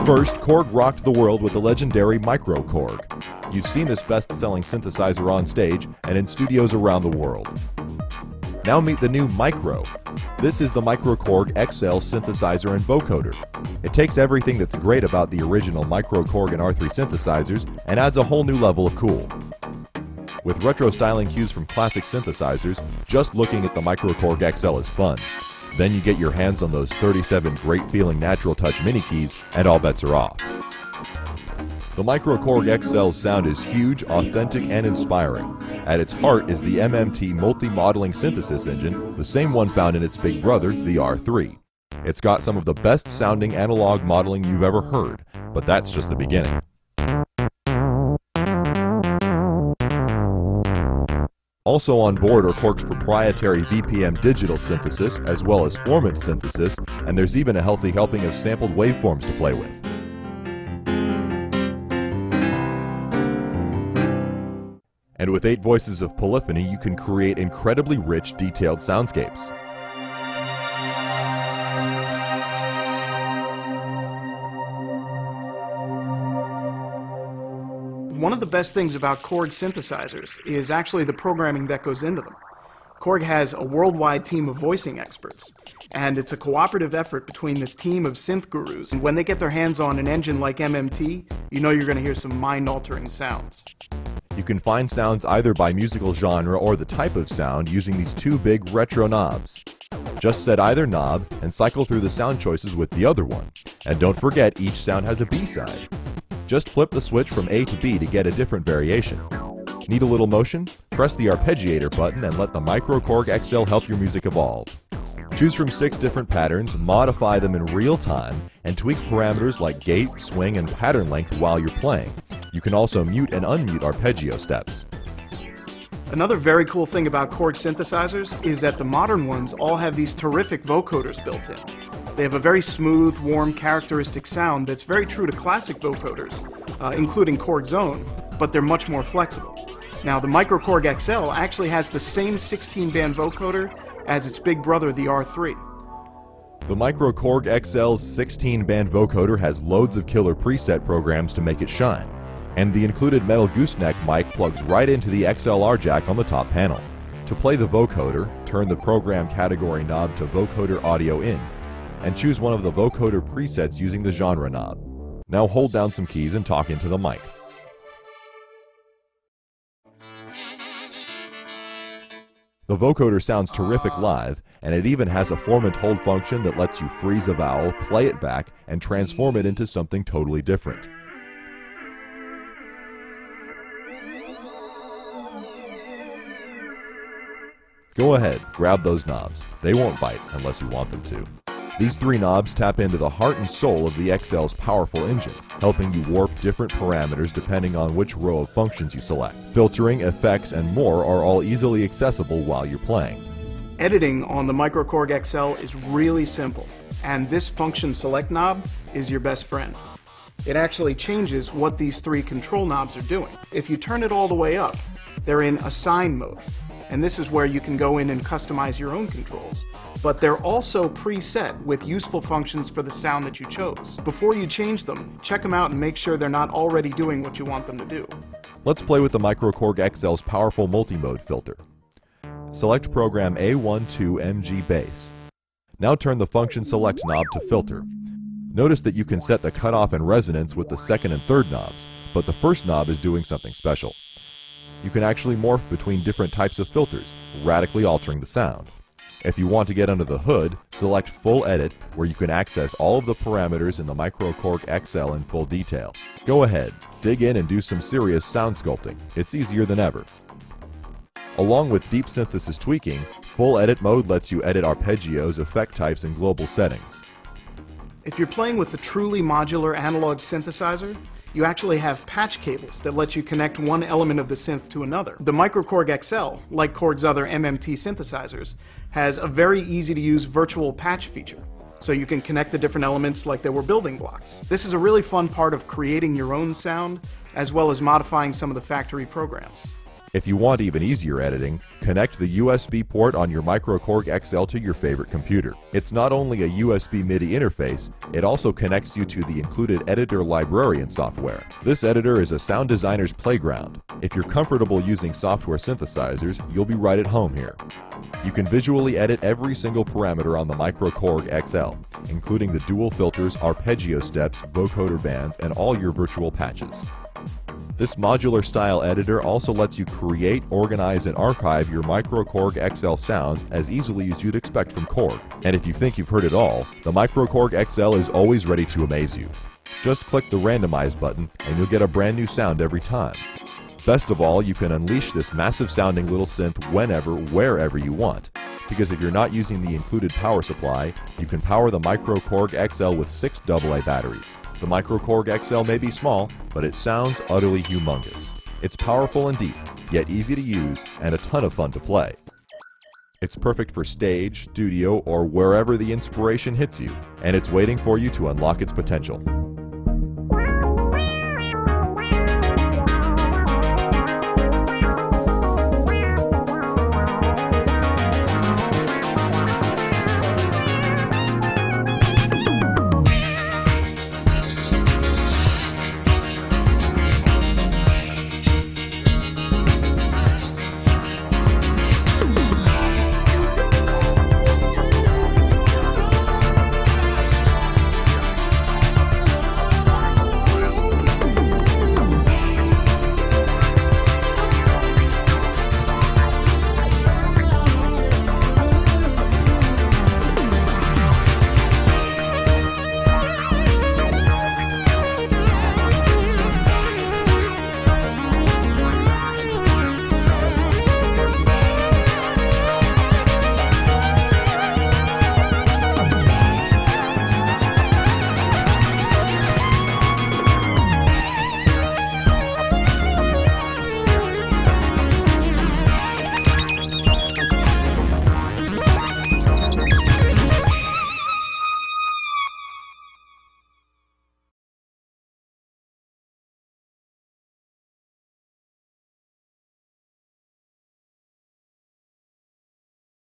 First, Korg rocked the world with the legendary MicroKorg. You've seen this best-selling synthesizer on stage and in studios around the world. Now meet the new Micro. This is the MicroKorg XL Synthesizer and Vocoder. It takes everything that's great about the original MicroKorg and R3 synthesizers and adds a whole new level of cool. With retro styling cues from classic synthesizers, just looking at the MicroKorg XL is fun. Then you get your hands on those 37 great-feeling natural touch mini keys, and all bets are off. The MicroKorg XL's sound is huge, authentic, and inspiring. At its heart is the MMT multi-modeling synthesis engine, the same one found in its big brother, the R3. It's got some of the best-sounding analog modeling you've ever heard, but that's just the beginning. Also on board are Korg's proprietary VPM digital synthesis, as well as formant synthesis, and there's even a healthy helping of sampled waveforms to play with. And with 8 voices of polyphony, you can create incredibly rich, detailed soundscapes. One of the best things about Korg synthesizers is actually the programming that goes into them. Korg has a worldwide team of voicing experts, and it's a cooperative effort between this team of synth gurus. And when they get their hands on an engine like MMT, you know you're going to hear some mind-altering sounds. You can find sounds either by musical genre or the type of sound using these 2 big retro knobs. Just set either knob and cycle through the sound choices with the other one. And don't forget, each sound has a B-side. Just flip the switch from A to B to get a different variation. Need a little motion? Press the arpeggiator button and let the MicroKorg XL help your music evolve. Choose from 6 different patterns, modify them in real time, and tweak parameters like gate, swing, and pattern length while you're playing. You can also mute and unmute arpeggio steps. Another very cool thing about Korg synthesizers is that the modern ones all have these terrific vocoders built in. They have a very smooth, warm, characteristic sound that's very true to classic vocoders, including Korg's own, but they're much more flexible. Now, the MicroKorg XL actually has the same 16-band vocoder as its big brother, the R3. The MicroKorg XL's 16-band vocoder has loads of killer preset programs to make it shine, and the included metal gooseneck mic plugs right into the XLR jack on the top panel. To play the vocoder, turn the program category knob to Vocoder Audio In, and choose one of the vocoder presets using the genre knob. Now hold down some keys and talk into the mic. The vocoder sounds terrific live, and it even has a formant hold function that lets you freeze a vowel, play it back, and transform it into something totally different. Go ahead, grab those knobs. They won't bite unless you want them to. These 3 knobs tap into the heart and soul of the XL's powerful engine, helping you warp different parameters depending on which row of functions you select. Filtering, effects, and more are all easily accessible while you're playing. Editing on the MicroKorg XL is really simple, and this function select knob is your best friend. It actually changes what these 3 control knobs are doing. If you turn it all the way up, they're in assign mode, and this is where you can go in and customize your own controls. But they're also preset with useful functions for the sound that you chose. Before you change them, check them out and make sure they're not already doing what you want them to do. Let's play with the MicroKorg XL's powerful multi-mode filter. Select program A12MG Bass. Now turn the function select knob to filter. Notice that you can set the cutoff and resonance with the 2nd and 3rd knobs, but the 1st knob is doing something special. You can actually morph between different types of filters, radically altering the sound. If you want to get under the hood, select Full Edit, where you can access all of the parameters in the MicroKorg XL in full detail. Go ahead, dig in and do some serious sound sculpting. It's easier than ever. Along with deep synthesis tweaking, Full Edit mode lets you edit arpeggios, effect types, and global settings. If you're playing with a truly modular analog synthesizer, you actually have patch cables that let you connect one element of the synth to another. The MicroKorg XL, like Korg's other MMT synthesizers, has a very easy-to-use virtual patch feature, so you can connect the different elements like they were building blocks. This is a really fun part of creating your own sound, as well as modifying some of the factory programs. If you want even easier editing, connect the USB port on your MicroKorg XL to your favorite computer. It's not only a USB MIDI interface, it also connects you to the included editor librarian software. This editor is a sound designer's playground. If you're comfortable using software synthesizers, you'll be right at home here. You can visually edit every single parameter on the MicroKorg XL, including the dual filters, arpeggio steps, vocoder bands, and all your virtual patches. This modular style editor also lets you create, organize, and archive your MicroKorg XL sounds as easily as you'd expect from Korg. And if you think you've heard it all, the MicroKorg XL is always ready to amaze you. Just click the randomize button and you'll get a brand new sound every time. Best of all, you can unleash this massive sounding little synth whenever, wherever you want. Because if you're not using the included power supply, you can power the MicroKorg XL with 6 AA batteries. The MicroKorg XL may be small, but it sounds utterly humongous. It's powerful and deep, yet easy to use and a ton of fun to play. It's perfect for stage, studio, or wherever the inspiration hits you, and it's waiting for you to unlock its potential.